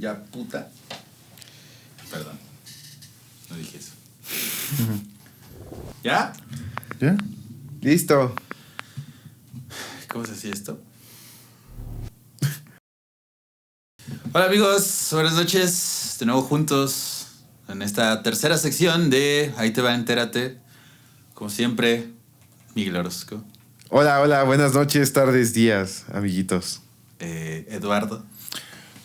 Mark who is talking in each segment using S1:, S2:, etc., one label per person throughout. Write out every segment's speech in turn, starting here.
S1: ya puta. Perdón, no dije eso. ¿Ya?
S2: ¿Ya? Listo.
S1: ¿Cómo se hacía esto? Hola amigos, buenas noches. De nuevo juntos en esta tercera sección de Ahí te va, entérate. Como siempre, Miguel Orozco.
S2: Hola, buenas noches, tardes, días, amiguitos.
S1: Eduardo.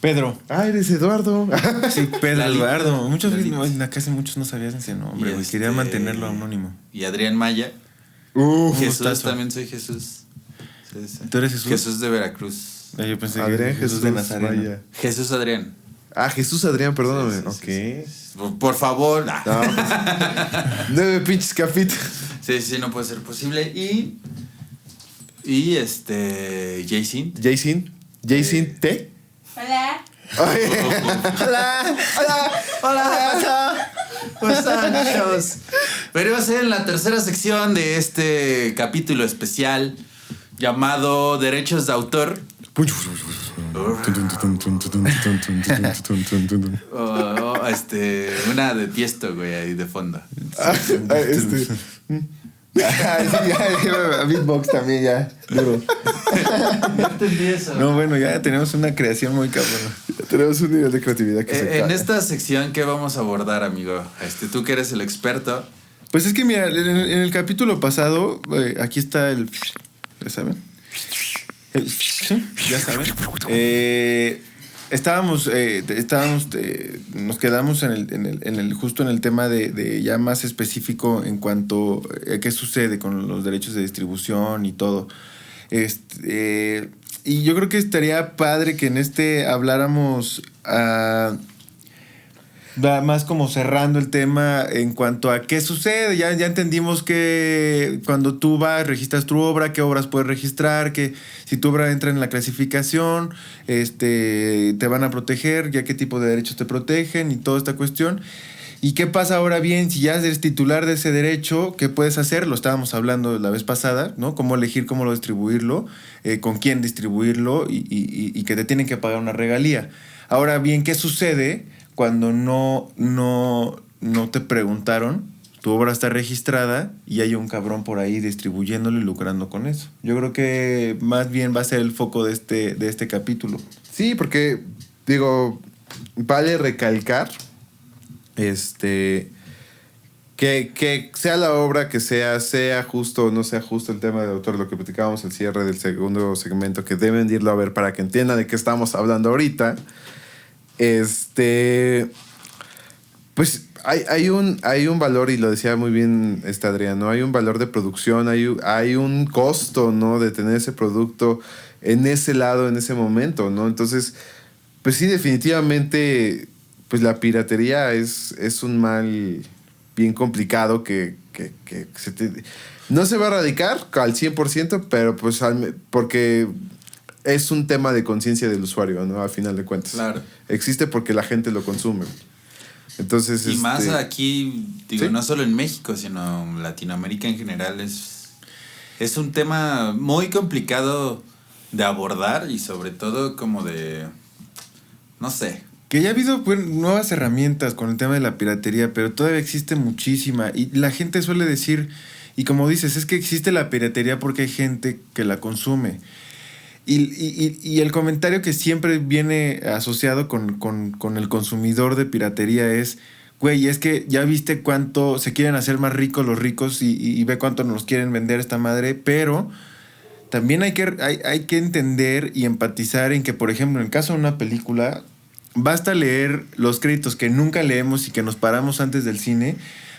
S3: Pedro.
S2: Ah, eres Eduardo.
S3: Sí, Pedro
S1: Lalito.
S3: Eduardo.
S1: Lalito.
S3: Casi muchos no sabían ese nombre,
S1: Y
S3: güey. Quería mantenerlo anónimo.
S1: Y Adrián Maya. Jesús,
S3: gustazo.
S1: también soy Jesús. Sí.
S3: ¿Tú eres Jesús?
S1: Jesús de Veracruz.
S3: Yo pensé
S2: Adrián
S3: que Jesús de Nazaret.
S2: Maya.
S1: Jesús Adrián.
S2: Ah, Jesús Adrián, perdóname.
S1: Sí. Por favor.
S2: No, pues, 9 pinches capítulos.
S1: Sí, no puede ser posible. Y Jason.
S2: Jason T.
S4: Hola.
S1: Hola. ¿Cómo están, chavos? Pero va a ser en la tercera sección de este capítulo especial llamado Derechos de Autor. Una de Tiesto, güey, ahí de fondo.
S2: Beatbox también ya, duro.
S1: No entendí eso.
S3: No, bueno, ya tenemos una creación muy cabrona.
S2: Tenemos un nivel de creatividad que se
S1: En
S2: cae.
S1: esta sección, ¿qué vamos a abordar, amigo? Tú que eres el experto.
S3: Pues es que mira, en el capítulo pasado, aquí está el... ¿Ya saben? Sí, ya saben. Nos quedamos justo en el tema de ya más específico en cuanto a qué sucede con los derechos de distribución y todo. Y yo creo que estaría padre que en habláramos más como cerrando el tema en cuanto a qué sucede. Ya entendimos que cuando tú vas, registras tu obra, qué obras puedes registrar, que si tu obra entra en la clasificación, te van a proteger, ya qué tipo de derechos te protegen y toda esta cuestión. ¿Y qué pasa ahora bien si ya eres titular de ese derecho? ¿Qué puedes hacer? Lo estábamos hablando la vez pasada, ¿no? Cómo elegir, cómo lo distribuirlo, con quién distribuirlo y que te tienen que pagar una regalía. Ahora bien, ¿qué sucede cuando no te preguntaron? Tu obra está registrada y hay un cabrón por ahí distribuyéndolo y lucrando con eso. Yo creo que más bien va a ser el foco de este capítulo.
S2: Sí, porque, digo, vale recalcar que sea la obra que sea justo o no sea justo el tema de autor, lo que platicábamos al cierre del segundo segmento, que deben de irlo a ver para que entiendan de qué estamos hablando ahorita. Pues hay un valor, y lo decía muy bien Adrián, ¿no? Hay un valor de producción, hay un costo, ¿no? De tener ese producto en ese lado, en ese momento, ¿no? Entonces, pues sí, definitivamente, pues la piratería es un mal bien complicado que no se va a erradicar al 100%, pero pues porque es un tema de conciencia del usuario, ¿no? A final de cuentas.
S1: Claro.
S2: Existe porque la gente lo consume. Entonces,
S1: Y más aquí, digo,
S2: ¿sí?
S1: no solo en México, sino en Latinoamérica en general, es un tema muy complicado de abordar y sobre todo como de, no sé.
S3: Que ya ha habido nuevas herramientas con el tema de la piratería, pero todavía existe muchísima. Y la gente suele decir, y como dices, es que existe la piratería porque hay gente que la consume. Y el comentario que siempre viene asociado con el consumidor de piratería es, güey, es que ya viste cuánto se quieren hacer más ricos los ricos y ve cuánto nos quieren vender esta madre, pero también hay que entender y empatizar en que, por ejemplo, en el caso de una película, basta leer los créditos que nunca leemos y que nos paramos antes del cine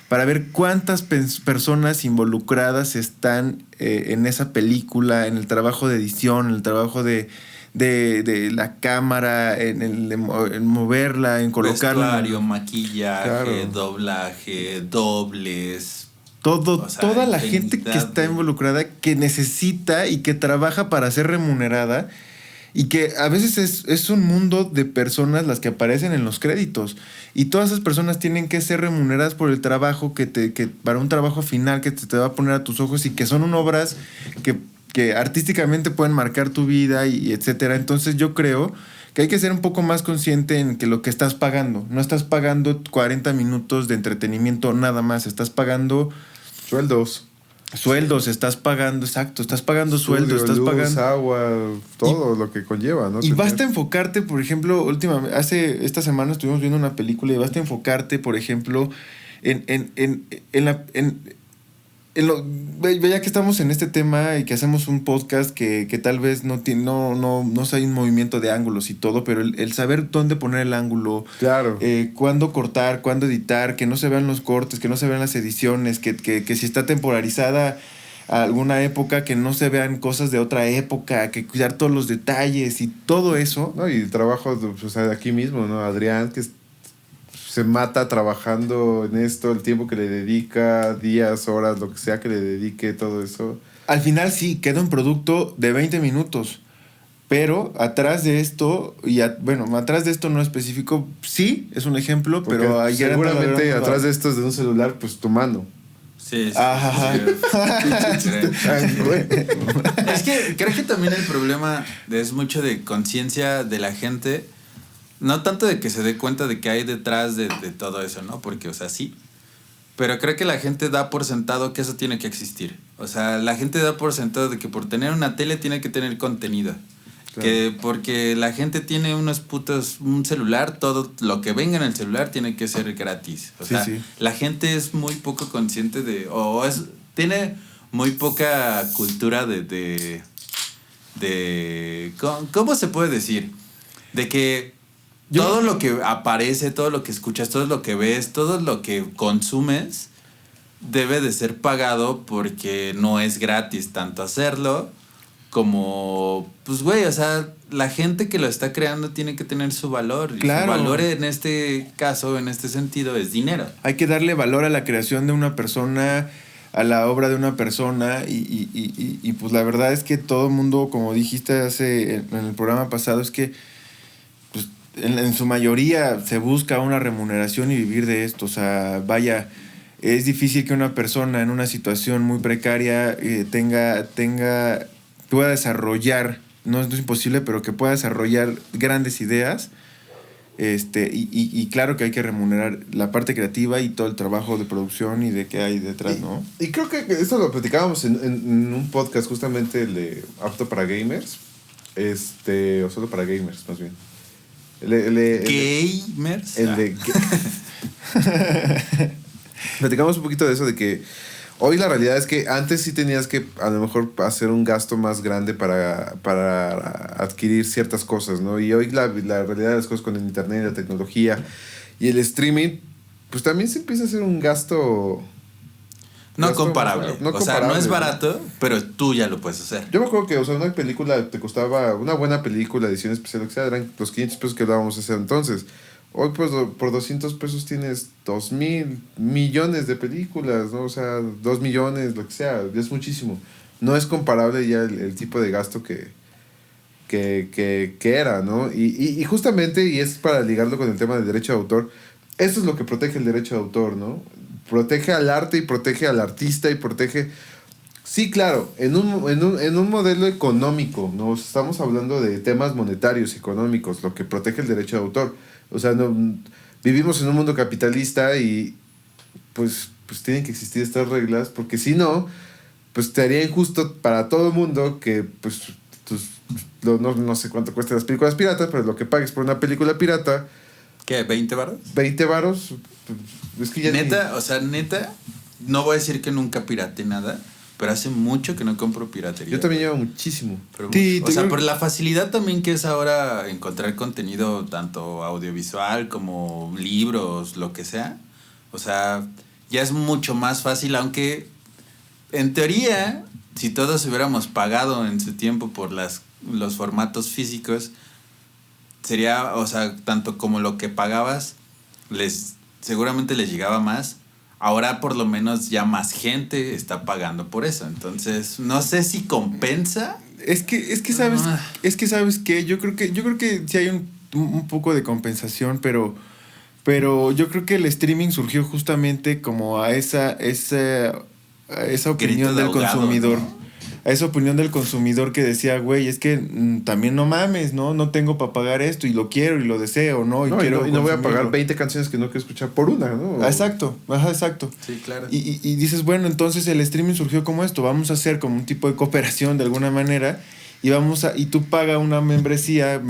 S3: para ver cuántas personas involucradas están en esa película, en el trabajo de edición, en el trabajo de la cámara, en moverla, en colocarla.
S1: Vestuario, maquillaje,
S2: Claro.
S1: doblaje, dobles.
S3: Todo,
S1: O sea,
S3: toda la gente
S1: infinidad
S3: que está
S1: de-
S3: involucrada, que necesita y que trabaja para ser remunerada, y que a veces es un mundo de personas las que aparecen en los créditos. Y todas esas personas tienen que ser remuneradas por el trabajo que para un trabajo final que te va a poner a tus ojos, y que son obras que que artísticamente pueden marcar tu vida y etcétera. Entonces yo creo que hay que ser un poco más consciente en que lo que estás pagando. No estás pagando 40 minutos de entretenimiento nada más. Estás pagando sueldos, estás pagando, exacto, estás pagando sueldos, estás
S2: luz,
S3: pagando
S2: agua, todo lo que conlleva, ¿no?
S3: Y basta enfocarte, por ejemplo, esta semana estuvimos viendo una película y basta enfocarte, por ejemplo, ya que estamos en este tema y que hacemos un podcast que tal vez no hay un movimiento de ángulos y todo, pero el saber dónde poner el ángulo,
S2: claro,
S3: cuándo cortar, cuándo editar, que no se vean los cortes, que no se vean las ediciones, que si está temporalizada a alguna época, que no se vean cosas de otra época, que cuidar todos los detalles y todo eso.
S2: No, y el trabajo, o sea, de aquí mismo, ¿no? Adrián, que se mata trabajando en esto, el tiempo que le dedica, días, horas, lo que sea que le dedique, todo eso.
S3: Al final sí, queda un producto de 20 minutos, pero atrás de esto, atrás de esto no específico, sí, es un ejemplo,
S2: porque
S3: pero ahí
S2: seguramente atrás de esto es de un celular, pues tu mano.
S1: Sí.
S3: Ajá.
S1: Es que creo que también el problema es mucho de conciencia de la gente. No tanto de que se dé cuenta de que hay detrás de todo eso, ¿no? Porque, o sea, sí. Pero creo que la gente da por sentado que eso tiene que existir. O sea, la gente da por sentado de que por tener una tele tiene que tener contenido. Claro. Que porque la gente tiene un celular, todo lo que venga en el celular tiene que ser gratis. O sea, la gente es muy poco consciente tiene muy poca cultura ¿cómo se puede decir? De que todo lo que aparece, todo lo que escuchas, todo lo que ves, todo lo que consumes debe de ser pagado porque no es gratis tanto hacerlo como, pues güey, o sea, la gente que lo está creando tiene que tener su valor.
S3: Claro.
S1: Y su valor en este caso, en este sentido, es dinero.
S3: Hay que darle valor a la creación de una persona, a la obra de una persona y pues la verdad es que todo el mundo, como dijiste en el programa pasado, es que pues, en su mayoría se busca una remuneración y vivir de esto. O sea, vaya, es difícil que una persona en una situación muy precaria pueda desarrollar, no es imposible, pero que pueda desarrollar grandes ideas. Y claro que hay que remunerar la parte creativa y todo el trabajo de producción y de qué hay detrás, ¿no?
S2: Y creo que esto lo platicábamos en un podcast justamente el de apto para gamers, o solo para gamers más bien.
S1: ¿Gamers?
S2: Platicamos un poquito de eso, de que hoy la realidad es que antes sí tenías que a lo mejor hacer un gasto más grande para adquirir ciertas cosas, ¿no? Y hoy la realidad de las cosas con el internet, la tecnología y el streaming, pues también se empieza a hacer un gasto...
S1: No comparable. No es barato, pero tú ya lo puedes hacer.
S2: Yo me acuerdo que, una película te costaba, una buena película, edición especial, lo que sea, eran los 500 pesos que dábamos ese entonces. Hoy, pues, por 200 pesos tienes 2,000 millones de películas, ¿no? O sea, 2 millones, lo que sea, es muchísimo. No es comparable ya el tipo de gasto que era, ¿no? Y justamente, y es para ligarlo con el tema del derecho de autor, esto es lo que protege el derecho de autor, ¿no? Protege al arte y protege al artista y protege... Sí, claro, en un modelo económico, ¿no? Estamos hablando de temas monetarios, económicos, lo que protege el derecho de autor. O sea, vivimos en un mundo capitalista y pues tienen que existir estas reglas, porque si no, pues te haría injusto para todo el mundo que pues no sé cuánto cuestan las películas piratas, pero lo que pagues por una película pirata...
S1: ¿Qué? ¿20 varos?
S2: 20 varos. Es que ya
S1: neta, no voy a decir que nunca pirate nada, pero hace mucho que no compro piratería.
S2: Yo también llevo muchísimo.
S1: Por la facilidad también que es ahora encontrar contenido tanto audiovisual como libros, lo que sea. O sea, ya es mucho más fácil, aunque en teoría, si todos hubiéramos pagado en su tiempo por los formatos físicos, sería, o sea, tanto como lo que pagabas, seguramente les llegaba más. Ahora por lo menos ya más gente está pagando por eso. Entonces, no sé si compensa.
S3: Es que sabes que yo creo que sí hay un poco de compensación, pero yo creo que el streaming surgió justamente como a esa opinión del consumidor. ¿No? a esa opinión del consumidor que decía, güey, es que también no mames, ¿no? No tengo para pagar esto y lo quiero y lo deseo, ¿no? Y
S2: no,
S3: quiero
S2: y no voy a
S3: consumirlo.
S2: pagar 20 canciones que no quiero escuchar por una, ¿no?
S3: Exacto, ajá, exacto.
S1: Sí, claro.
S3: Y dices, bueno, entonces el streaming surgió como esto, vamos a hacer como un tipo de cooperación de alguna manera y tú pagas una membresía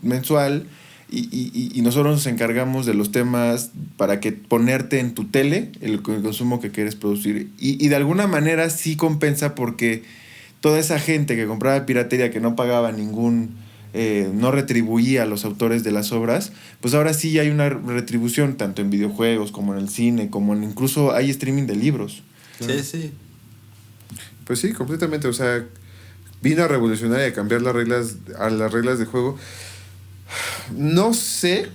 S3: mensual y nosotros nos encargamos de los temas para que ponerte en tu tele el consumo que quieres producir. Y de alguna manera sí compensa porque toda esa gente que compraba piratería, que no pagaba no retribuía a los autores de las obras, pues ahora sí hay una retribución tanto en videojuegos como en el cine, como incluso hay streaming de libros.
S1: Sí, sí.
S2: Pues sí, completamente. O sea, vino a revolucionar y a cambiar las reglas de juego. No sé.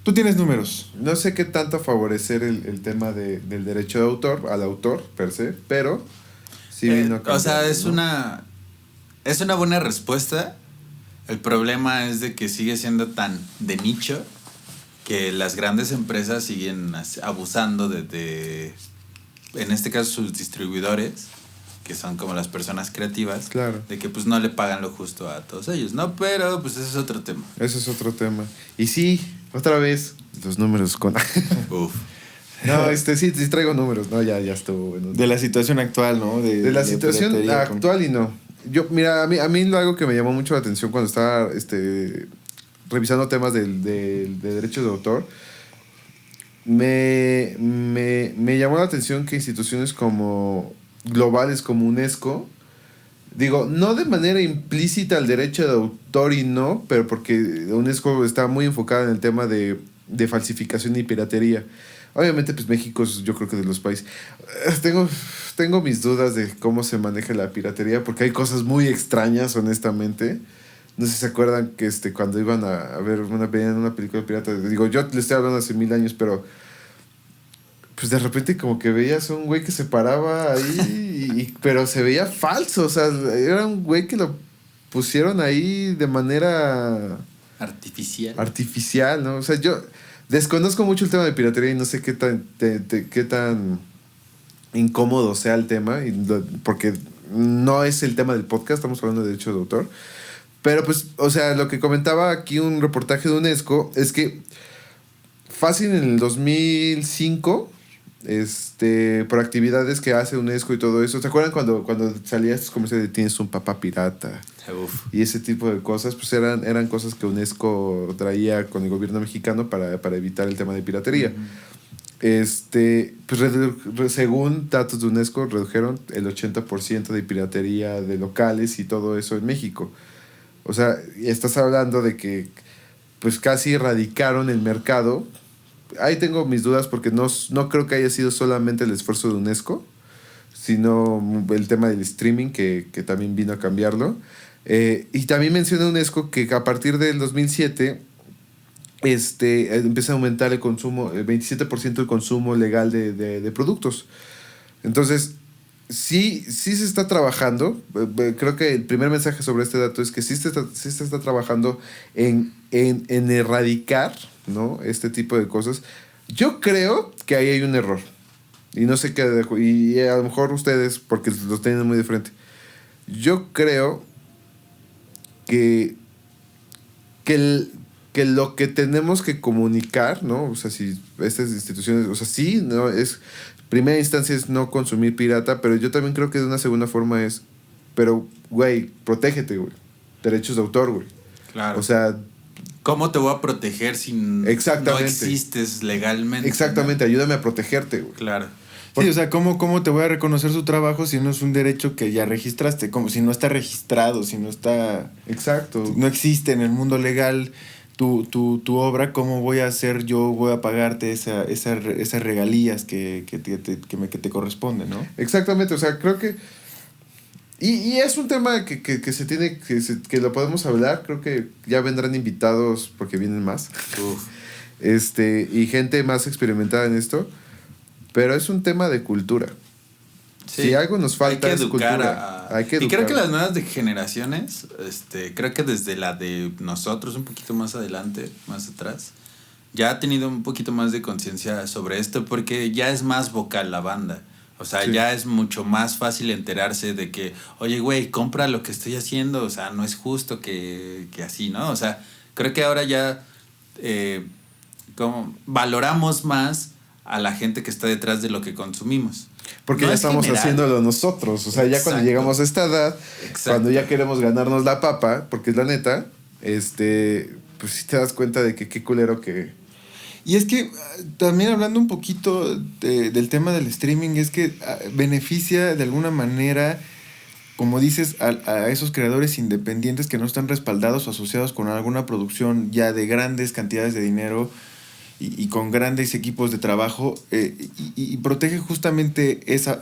S3: Tú tienes números.
S2: No sé qué tanto favorecer el tema del derecho de autor, al autor per se, pero sí vino a cambiar.
S1: O sea, es
S2: ¿no?
S1: es una buena respuesta. El problema es de que sigue siendo tan de nicho que las grandes empresas siguen abusando de en este caso sus distribuidores, que son como las personas creativas,
S2: Claro.
S1: de que pues no le pagan lo justo a todos ellos, ¿no? Pero pues ese es otro tema.
S2: Ese es otro tema. Y sí, otra vez, los números con...
S1: Uf.
S2: No, sí traigo números, ¿no? Ya estuvo bueno.
S3: De la situación actual, ¿no?
S2: De la situación
S3: piratería
S2: actual y no. Yo, mira, a mí algo que me llamó mucho la atención cuando estaba revisando temas de derechos de autor, me llamó la atención que instituciones como globales como UNESCO, digo, no de manera implícita al derecho de autor y no, pero porque UNESCO está muy enfocada en el tema de falsificación y piratería. Obviamente, pues México es, yo creo que de los países. Tengo mis dudas de cómo se maneja la piratería, porque hay cosas muy extrañas, honestamente. No sé si se acuerdan que cuando iban a ver una película pirata, digo, yo le estoy hablando hace 1000 años, pero pues de repente como que veías un güey que se paraba ahí, pero se veía falso, o sea, era un güey que lo pusieron ahí de manera artificial, ¿no? O sea, yo desconozco mucho el tema de piratería y no sé qué tan incómodo sea el tema, porque no es el tema del podcast, estamos hablando de derechos de autor. Pero pues, o sea, lo que comentaba aquí un reportaje de UNESCO es que fácil en el 2005, por actividades que hace UNESCO y todo eso, ¿se acuerdan cuando salía estos comerciales de tienes un papá pirata?
S1: Uf.
S2: Y ese tipo de cosas, pues eran cosas que UNESCO traía con el gobierno mexicano para evitar el tema de piratería. Pues según datos de UNESCO, redujeron el 80% de piratería de locales y todo eso en México. O sea, estás hablando de que pues casi erradicaron el mercado. Ahí tengo mis dudas porque no creo que haya sido solamente el esfuerzo de UNESCO, sino el tema del streaming que también vino a cambiarlo. Y también menciona UNESCO que a partir del 2007 empieza a aumentar el consumo, el 27% el consumo legal de productos. Entonces, sí se está trabajando. Creo que el primer mensaje sobre este dato es que sí se está trabajando en erradicar, ¿no?, este tipo de cosas. Yo creo que ahí hay un error. Y no sé qué, y a lo mejor ustedes, porque los tienen muy de frente. Yo creo que lo que tenemos que comunicar, ¿no? O sea, si estas instituciones, o sea, sí, ¿no? Es, primera instancia es no consumir pirata, pero yo también creo que de una segunda forma es, pero, güey, protégete, güey. Derechos de autor, güey.
S1: Claro.
S2: O sea,
S1: ¿cómo te voy a proteger si no existes legalmente?
S2: Exactamente, ¿no? Ayúdame a protegerte, güey.
S1: Claro.
S3: Sí, o sea, ¿cómo te voy a reconocer su trabajo si no es un derecho que ya registraste? Como si no está registrado, si no está...
S2: Exacto.
S3: No existe en el mundo legal tu obra, ¿cómo voy a hacer yo? Voy a pagarte esas regalías que te corresponden, ¿no?
S2: Exactamente, o sea, creo que... Y es un tema que se tiene, que lo podemos hablar. Creo que ya vendrán invitados porque vienen más. Y gente más experimentada en esto. Pero es un tema de cultura. Sí, si algo nos falta es cultura. Hay que educar.
S1: Y creo que las nuevas generaciones, creo que desde la de nosotros, un poquito más adelante, más atrás, ya ha tenido un poquito más de conciencia sobre esto porque ya es más vocal la banda. O sea,
S2: Sí.
S1: ya es mucho más fácil enterarse de que, oye, güey, compra lo que estoy haciendo, o sea, no es justo que así, ¿no? O sea, creo que ahora ya como valoramos más a la gente que está detrás de lo que consumimos.
S2: Porque
S1: No
S2: ya
S1: es
S2: estamos
S1: general.
S2: haciéndolo nosotros. O sea, ya cuando
S1: Exacto.
S2: llegamos a esta edad,
S1: Exacto.
S2: cuando ya queremos ganarnos la papa, porque es la neta, pues sí te das cuenta de que qué culero que...
S3: Y es que también hablando un poquito del tema del streaming, es que beneficia de alguna manera, como dices, a esos creadores independientes que no están respaldados o asociados con alguna producción ya de grandes cantidades de dinero y con grandes equipos de trabajo, y protege justamente esa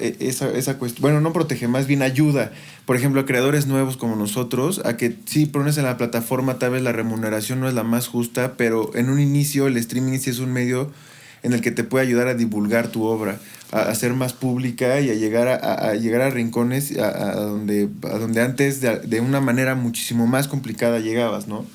S3: cuestión. Bueno, no protege, más bien ayuda, por ejemplo, a creadores nuevos como nosotros, a que sí pones en la plataforma, tal vez la remuneración no es la más justa, pero en un inicio el streaming sí es un medio en el que te puede ayudar a divulgar tu obra, a ser más pública y a llegar a llegar a rincones a donde antes de una manera muchísimo más complicada llegabas, ¿no?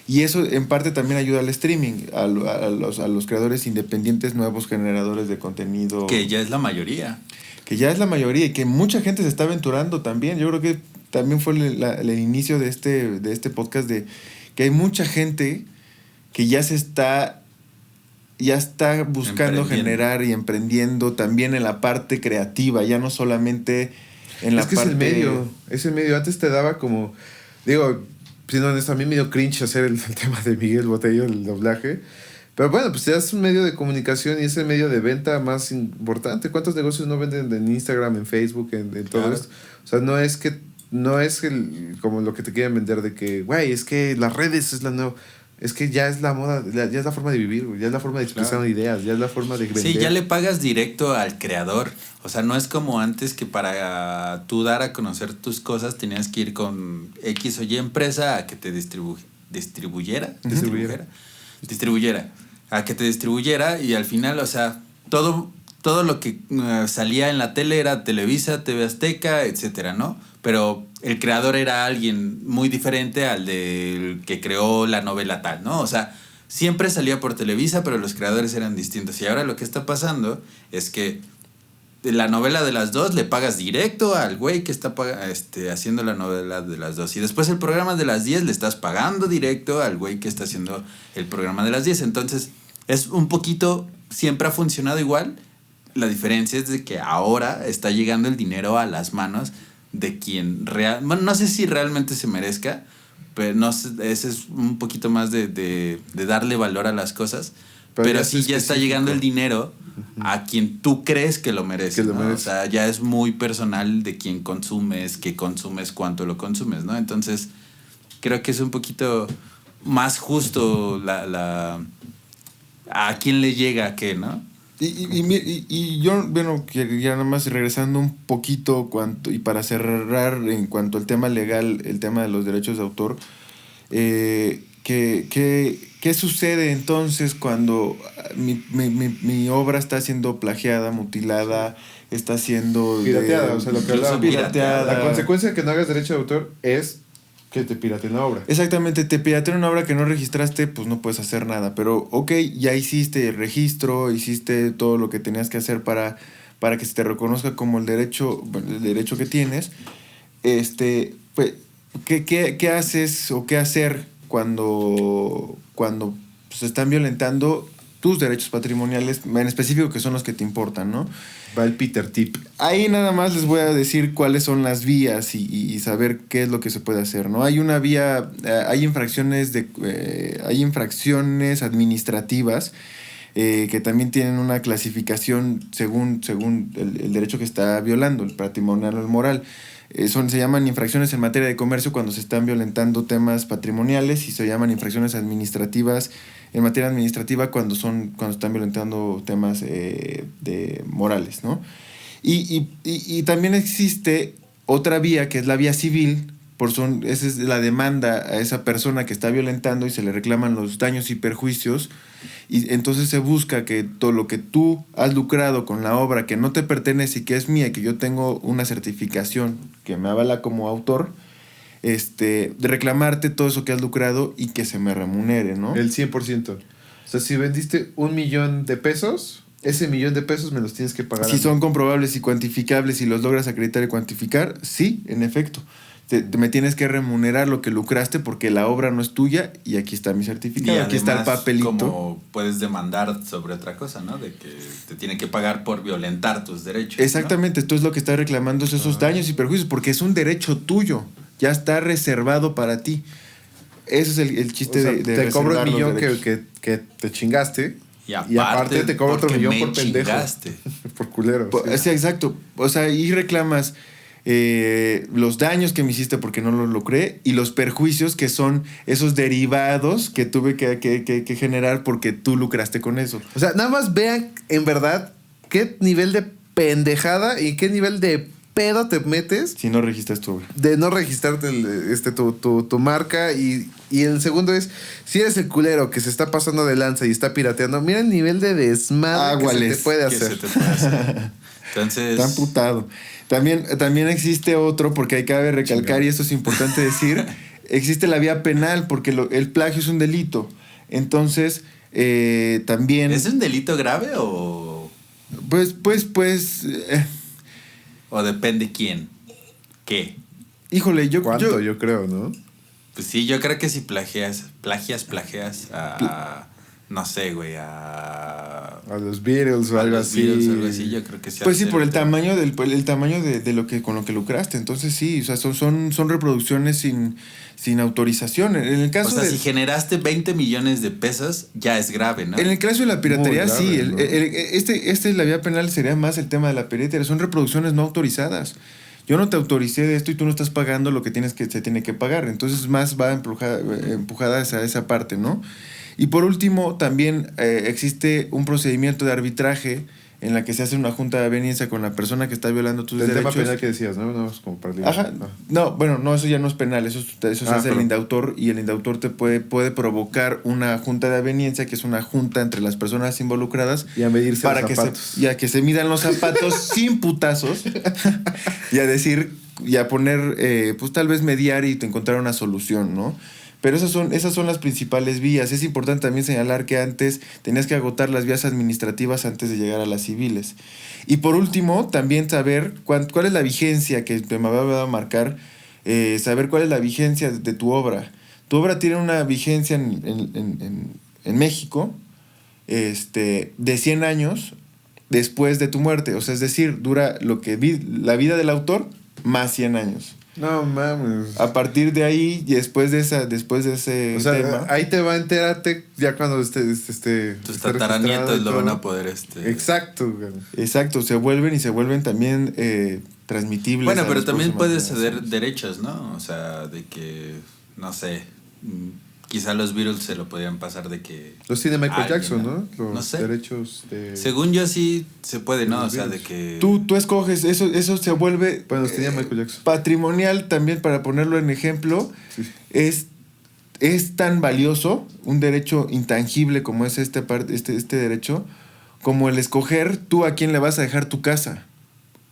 S3: Y eso en parte también ayuda al streaming, a los creadores independientes, nuevos generadores de contenido.
S1: Que ya es la mayoría.
S3: Que ya es la mayoría y que mucha gente se está aventurando también. Yo creo que también fue el inicio de este podcast de que hay mucha gente que ya está buscando generar y emprendiendo también en la parte creativa, ya no solamente en la parte...
S2: Es el medio. Antes te daba como... Digo, siendo honesto, a mí me dio cringe hacer el tema de Miguel Botello, el doblaje. Pero bueno, pues ya es un medio de comunicación y es el medio de venta más importante. ¿Cuántos negocios no venden en Instagram, en Facebook, en todo
S1: Claro.
S2: esto? O sea, no es como lo que te quieren vender de que, güey, es que las redes es la nueva... Es que ya es la moda, ya es la forma de vivir, güey, ya es la forma de expresar ideas, ya es la forma de vender.
S1: Sí, ya le pagas directo al creador. O sea, no es como antes que para tú dar a conocer tus cosas tenías que ir con X o Y empresa a que te distribuyera. A que te distribuyera y al final, o sea, todo lo que salía en la tele era Televisa, TV Azteca, etcétera, ¿no? Pero el creador era alguien muy diferente al del que creó la novela tal, ¿no? O sea, siempre salía por Televisa, pero los creadores eran distintos. Y ahora lo que está pasando es que de la novela de las dos le pagas directo al güey que está haciendo la novela de las dos. Y después el programa de las 10 le estás pagando directo al güey que está haciendo el programa de las 10. Entonces, es un poquito, siempre ha funcionado igual. La diferencia es de que ahora está llegando el dinero a las manos de quien bueno, no sé si realmente se merezca, pero no sé, ese es un poquito más de darle valor a las cosas, pero sí ya está llegando el dinero a quien tú crees que lo merece, ¿no? O sea, ya es muy personal de quién consumes, qué consumes, cuánto lo consumes, ¿no? Entonces, creo que es un poquito más justo a quién le llega a qué, ¿no?
S3: Y yo, bueno, quería nada más regresando un poquito y para cerrar en cuanto al tema legal, el tema de los derechos de autor, ¿qué sucede entonces cuando mi obra está siendo plagiada, mutilada, está siendo...
S2: Pirateada, o sea, lo que hablaba.
S3: Pirateada.
S2: La consecuencia de que no hagas derecho de autor es que te pirateen la obra.
S3: Exactamente, te piratean una obra que no registraste, pues no puedes hacer nada. Pero, ok, ya hiciste el registro, hiciste todo lo que tenías que hacer para que se te reconozca como el derecho que tienes. Pues, ¿qué haces o qué hacer cuando se están violentando tus derechos patrimoniales, en específico que son los que te importan, ¿no?
S2: Va el Peter Tip.
S3: Ahí nada más les voy a decir cuáles son las vías y saber qué es lo que se puede hacer, ¿no? Hay una vía, hay infracciones administrativas que también tienen una clasificación según el derecho que está violando, el patrimonial o el moral. Se llaman infracciones en materia de comercio cuando se están violentando temas patrimoniales y se llaman infracciones administrativas en materia administrativa cuando están violentando temas de morales, ¿no? Y también existe otra vía que es la vía civil. Esa es la demanda a esa persona que está violentando y se le reclaman los daños y perjuicios. Y entonces se busca que todo lo que tú has lucrado con la obra que no te pertenece y que es mía, y que yo tengo una certificación que me avala como autor, de reclamarte todo eso que has lucrado y que se me remunere, ¿no?
S2: El 100%. O sea, si vendiste 1,000,000 de pesos, ese $1,000,000 me los tienes que pagar.
S3: Si son comprobables y cuantificables y los logras acreditar y cuantificar, sí, en efecto. Me tienes que remunerar lo que lucraste porque la obra no es tuya y aquí está mi certificado,
S1: y
S3: aquí está el papelito.
S1: Como puedes demandar sobre otra cosa, ¿no? De que te tiene que pagar por violentar tus derechos.
S3: Exactamente, tú es lo que estás reclamando, es esos daños y perjuicios, porque es un derecho tuyo, ya está reservado para ti. Ese es el chiste,
S2: o sea,
S3: de
S2: te cobro
S3: reservar
S2: el
S3: los
S2: millón
S3: derechos.
S2: que te chingaste.
S1: Y
S2: aparte te cobro otro
S1: porque
S2: millón
S1: me
S2: por pendejo.
S1: chingaste.
S2: Por culero.
S3: Sí, exacto. O sea, y reclamas los daños que me hiciste porque no los logré y los perjuicios que son esos derivados que tuve que generar porque tú lucraste con eso.
S2: O sea, nada más vean en verdad qué nivel de pendejada y qué nivel de pedo te metes
S3: Si no registras tu obra.
S2: de no registrarte tu marca. Y el segundo es, si eres el culero que se está pasando de lanza y está pirateando, mira el nivel de desmadre que se te puede
S1: Que
S2: hacer.
S1: se te puede hacer. Entonces...
S3: Está amputado. También existe otro, porque ahí cabe recalcar, y esto es importante decir, existe la vía penal, porque el plagio es un delito. Entonces, también...
S1: ¿Es un delito grave o...?
S3: Pues...
S1: ¿O depende quién? ¿Qué?
S3: Híjole,
S2: ¿Cuánto? Yo creo, ¿no?
S1: Pues sí, yo creo que si plagias a... No sé, güey, a
S2: los Beatles o algo así.
S1: Yo creo que sí.
S3: Pues sí, por el tamaño el tamaño de lo que con lo que lucraste. Entonces sí, o sea, son reproducciones sin autorización. En el caso
S1: si generaste 20 millones de pesos, ya es grave, ¿no?
S3: En el caso de la piratería,
S2: grave,
S3: sí.
S2: ¿no?
S3: La vía penal sería más el tema de la piratería. Son reproducciones no autorizadas. Yo no te autoricé de esto y tú no estás pagando lo que se tiene que pagar. Entonces más va empujada hacia esa parte, ¿no? Y por último, también existe un procedimiento de arbitraje en la que se hace una junta de aveniencia con la persona que está violando tus derechos.
S2: El tema penal que decías, ¿no? No es como para
S3: Ajá. No, bueno, no, eso ya no es penal. Eso se hace el indautor y el indautor te puede provocar una junta de aveniencia, que es una junta entre las personas involucradas.
S2: Y a medirse
S3: para
S2: los zapatos.
S3: Y a que se midan los zapatos sin putazos y a decir, y a poner, pues tal vez mediar y te encontrar una solución, ¿no? Pero esas son las principales vías. Es importante también señalar que antes tenías que agotar las vías administrativas antes de llegar a las civiles. Y por último, también saber cuál es la vigencia que me va a marcar, saber cuál es la vigencia de tu obra. Tu obra tiene una vigencia en México de 100 años después de tu muerte. O sea, es decir, dura la vida del autor más 100 años.
S2: No mames.
S3: A partir de ahí, y después de ese
S2: o sea,
S3: tema,
S2: ahí te va a enterarte ya cuando
S1: tus tataranietos lo van a poder
S2: Exacto, güey.
S3: Exacto, se vuelven también transmitibles.
S1: Bueno, pero también puedes ceder derechos, ¿no? O sea, de que, no sé, quizá los Beatles se lo podían pasar de que...
S2: Los tiene Michael Jackson,
S1: ¿no?
S2: Los
S1: no sé.
S2: Derechos de...
S1: Según yo sí se puede, ¿no? O sea, de que...
S3: Tú escoges, eso se vuelve...
S2: Bueno, los tenía Michael Jackson.
S3: Patrimonial también, para ponerlo en ejemplo,
S2: sí.
S3: Es tan valioso, un derecho intangible como es este derecho, como el escoger tú a quién le vas a dejar tu casa.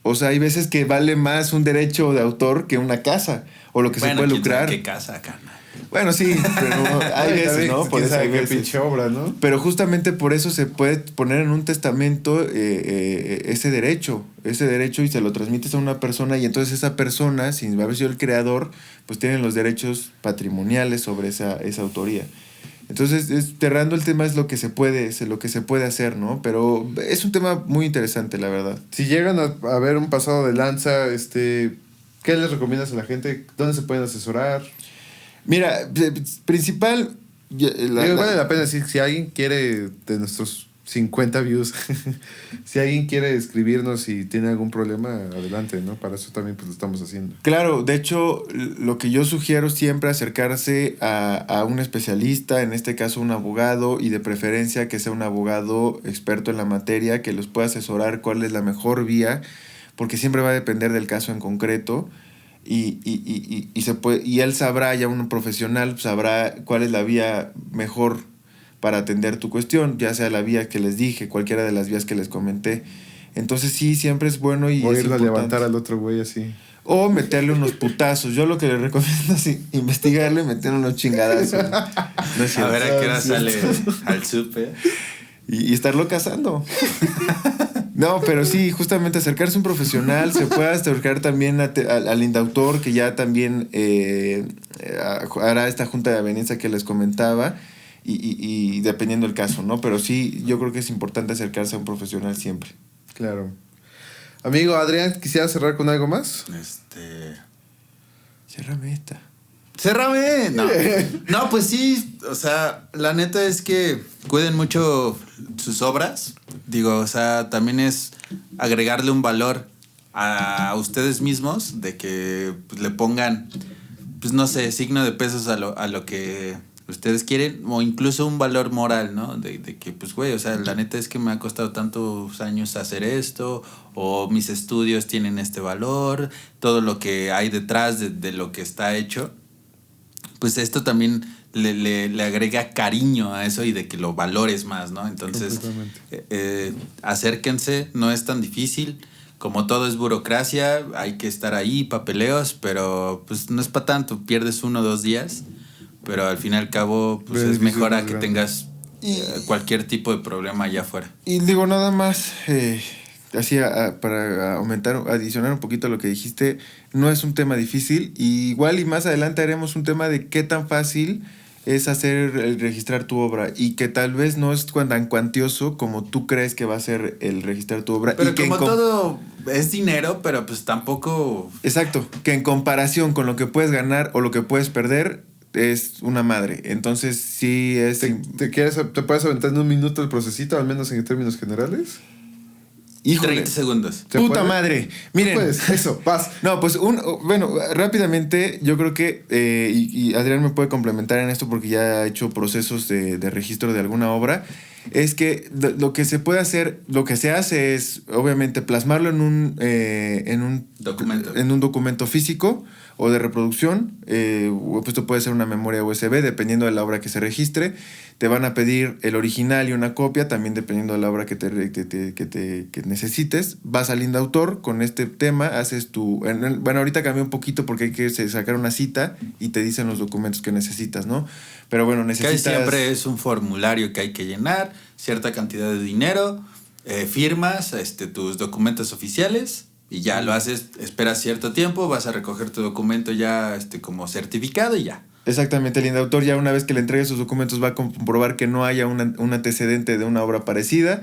S3: O sea, hay veces que vale más un derecho de autor que una casa, o lo que se puede lucrar.
S1: ¿Qué casa, carnal?
S3: Bueno, sí, pero hay veces, ¿no?
S2: Por eso hay que pinche obra, ¿no?
S3: Pero justamente por eso se puede poner en un testamento ese derecho y se lo transmites a una persona y entonces esa persona, sin haber sido el creador, pues tienen los derechos patrimoniales sobre esa autoría. Entonces, cerrando el tema es lo que se puede hacer, ¿no? Pero es un tema muy interesante, la verdad.
S2: Si llegan a ver un pasado de lanza, ¿qué les recomiendas a la gente? ¿Dónde se pueden asesorar?
S3: Mira, principal...
S2: vale la pena decir, si alguien quiere, de nuestros 50 views, si alguien quiere escribirnos y tiene algún problema, adelante, ¿no? Para eso también pues lo estamos haciendo.
S3: Claro, de hecho, lo que yo sugiero siempre acercarse a un especialista, en este caso un abogado, y de preferencia que sea un abogado experto en la materia, que los pueda asesorar cuál es la mejor vía, porque siempre va a depender del caso en concreto. Y él sabrá, ya un profesional sabrá cuál es la vía mejor para atender tu cuestión, ya sea la vía que les dije, cualquiera de las vías que les comenté. Entonces sí, siempre es bueno y
S2: o
S3: es
S2: irlo a
S3: importante.
S2: Levantar al otro güey así.
S3: O meterle unos putazos. Yo lo que le recomiendo es investigarle y meterle unos chingadazos.
S1: No es a ver a qué hora sale al súper.
S3: y estarlo cazando. No, pero sí, justamente acercarse a un profesional, se puede acercar también al indautor, que ya también hará esta junta de aveniencia que les comentaba, y dependiendo del caso, ¿no? Pero sí, yo creo que es importante acercarse a un profesional siempre.
S2: Claro. Amigo Adrián, ¿quisiera cerrar con algo más?
S3: Cérrame esta.
S1: ¡Cérrame! No. No, pues sí, o sea, la neta es que cuiden mucho sus obras. Digo, o sea, también es agregarle un valor a ustedes mismos de que pues, le pongan, pues no sé, signo de pesos a lo que ustedes quieren, o incluso un valor moral, ¿no? De que, pues, güey, o sea, la neta es que me ha costado tantos años hacer esto, o mis estudios tienen este valor, todo lo que hay detrás de lo que está hecho. Pues esto también le agrega cariño a eso y de que lo valores más, ¿no? Entonces, acérquense, no es tan difícil. Como todo es burocracia, hay que estar ahí, papeleos, pero pues no es para tanto, pierdes 1 o 2 días, pero al fin y al cabo pues es mejor a que tengas cualquier tipo de problema allá afuera.
S3: Y digo, nada más, así para adicionar un poquito a lo que dijiste, no es un tema difícil, y igual y más adelante haremos un tema de qué tan fácil es el registrar tu obra, y que tal vez no es tan cuantioso como tú crees que va a ser el registrar tu obra.
S1: Pero
S3: y que
S1: como todo es dinero, pero pues tampoco...
S3: Exacto, que en comparación con lo que puedes ganar o lo que puedes perder, es una madre. Entonces sí es...
S2: ¿Te puedes aventar en 1 minuto el procesito, al menos en términos generales?
S3: Híjole.
S1: 30 segundos.
S3: Puta madre. Miren.
S2: Pues eso, vas.
S3: No, pues bueno, rápidamente, yo creo que, y Adrián me puede complementar en esto porque ya ha hecho procesos de registro de alguna obra, es que lo que se puede hacer, lo que se hace es, obviamente, plasmarlo en un documento físico o de reproducción, pues esto puede ser una memoria USB, dependiendo de la obra que se registre. Te van a pedir el original y una copia, también dependiendo de la obra que necesites. Vas al indautor con este tema, haces bueno, ahorita cambié un poquito porque hay que sacar una cita y te dicen los documentos que necesitas, ¿no? Pero bueno, necesitas...
S1: Casi siempre es un formulario que hay que llenar, cierta cantidad de dinero, firmas tus documentos oficiales y ya lo haces, esperas cierto tiempo, vas a recoger tu documento ya como certificado y ya.
S3: Exactamente, el indautor ya una vez que le entregue sus documentos va a comprobar que no haya un antecedente de una obra parecida,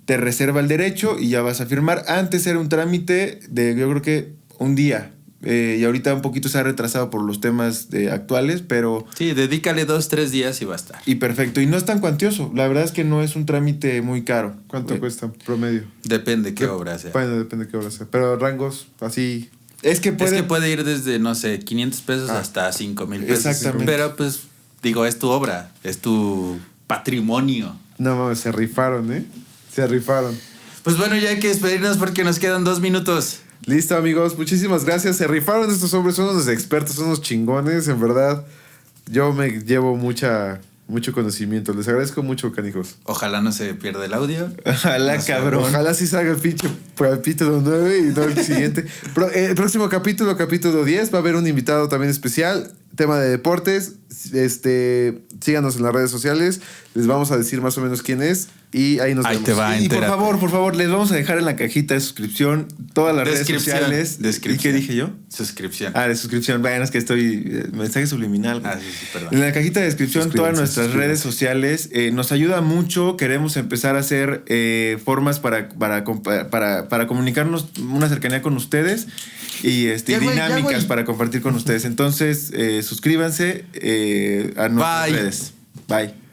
S3: te reserva el derecho y ya vas a firmar. Antes era un trámite de, yo creo que 1 día, y ahorita un poquito se ha retrasado por los temas actuales, pero...
S1: Sí, dedícale 2-3 días y va a estar.
S3: Y perfecto, y no es tan cuantioso, la verdad es que no es un trámite muy caro.
S2: ¿Cuánto cuesta promedio?
S1: Depende qué obra sea.
S2: Bueno, depende qué obra sea, pero rangos así...
S3: Es que puede
S1: ir desde, no sé, 500 pesos hasta 5,000 pesos.
S3: Exactamente.
S1: Pero pues, digo, es tu obra, es tu patrimonio.
S2: No mames, se rifaron, Se rifaron.
S1: Pues bueno, ya hay que despedirnos porque nos quedan 2 minutos.
S2: Listo, amigos, muchísimas gracias. Se rifaron estos hombres, son unos expertos, son unos chingones, en verdad. Yo me llevo mucho conocimiento. Les agradezco mucho, canijos.
S1: Ojalá no se pierda el audio.
S3: Ojalá, no, cabrón.
S2: Ojalá sí salga el pinche capítulo 9 y no el siguiente. El próximo capítulo 10, va a haber un invitado también especial. Tema de deportes. Síganos en las redes sociales. Les vamos a decir más o menos quién es. Y ahí nos vemos.
S1: Te va,
S3: y por favor, les vamos a dejar en la cajita de suscripción todas las redes sociales.
S1: ¿Y
S3: qué dije yo?
S1: Suscripción.
S3: De suscripción. Bueno, es que estoy... mensaje subliminal.
S1: Sí, perdón.
S3: En la cajita de descripción todas nuestras redes sociales. Nos ayuda mucho. Queremos empezar a hacer formas para comunicarnos una cercanía con ustedes y dinámicas para compartir con ustedes. Entonces, suscríbanse a nuestras redes. Bye.